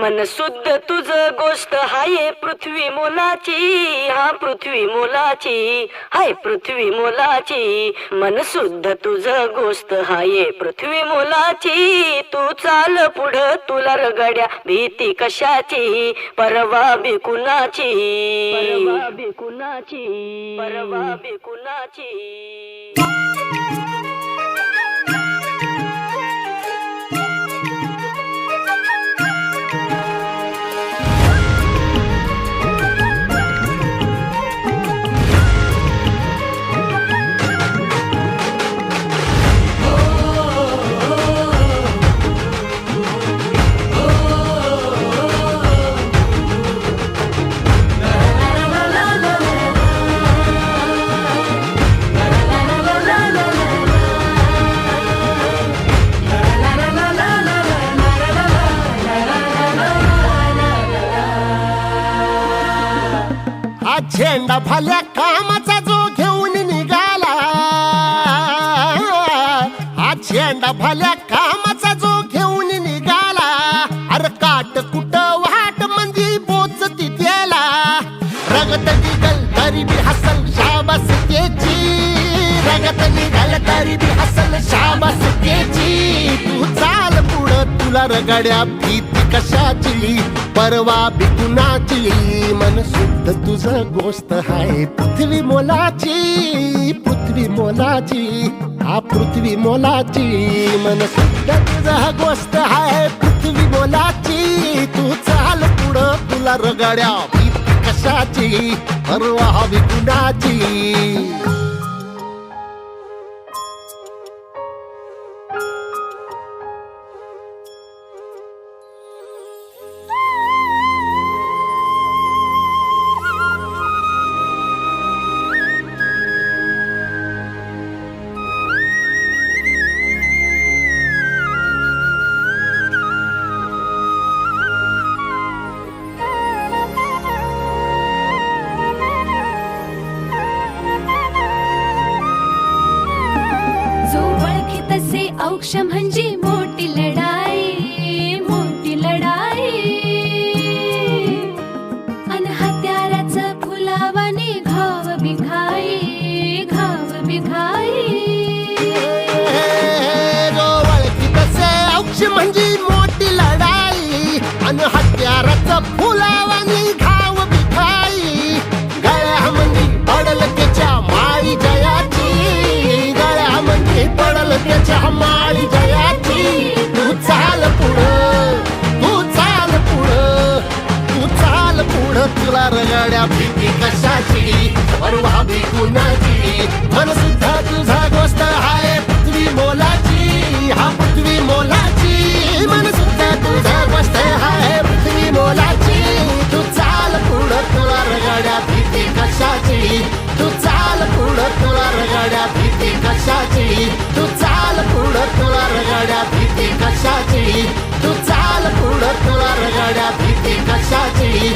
मन शुद्ध तुझ गोष्ट हाय पृथ्वी मोलाची, हा पृथ्वी मोलाची, हाय पृथ्वी मोलाची. मन शुद्ध तुझ गोष्ट हाय पृथ्वी मोलाची. तू चाल पुढं तुला रगड्या भीती कशाची, परवा बी कुणाची, परवा बी कुणाची, परवा बी कुणाची. हा झेंडा भल्या कामाचा जो घेऊन निघाला, हा झेंडा भल्या कामाचा जो घेऊन निघाला. अरे काट कुट वाट मंदी बोचती त्याला, रगत निघल तरी बी हसल शाबास त्याची, रगत निघल तरी बी हसल शाबास त्याची. तू चाल पुढं तुला रगड्या भीती कशाची, परवा बी कुणाची. मन शुद्ध तुझं गोष्ट हाय पृथ्वी मोलाची, पृथ्वी मोलाची, हा पृथ्वी मोलाची. मन शुद्ध तुझं गोष्ट हाय पृथ्वी मोलाची. तू चाल पुढं तुला रगड्या भीती कशाची, परवा बी कुणाची. औक्ष म्हणजे मोठी लढाई, मोठी लढाई. अन हत्याराचं फुलावाने घाव बिघाई, घाव बिघाई. औक्ष म्हणजे मोठी लढाई, अन हत्याराचं फुलावाने घाव बिघाई. गळ्यामध्ये पडल त्याच्या माळी जयाची, गळ्यामध्ये पडल त्याच्या माळी जयाची. तू चाल पुढं, तू चाल पुढं, तू चाल पुढं तुला रगड्या भीती कशाची, परवा बी कुणाची. मन सुद्धा तुझा गोष्ट हाय पृथ्वी मोलाची, हा पृथ्वी मोलाची. मन सुद्धा तुझा गोष्ट हाय पृथ्वी मोलाची. तू चाल पुढं तुला रगड्या भीती कशाची, तू चाल पुढं तुला रगड्या भीती कशाची. तू चाल पुढं तुला रगड्या भीती कशाची, तू चाल पुढं तुला रगड्या भीती कशाची.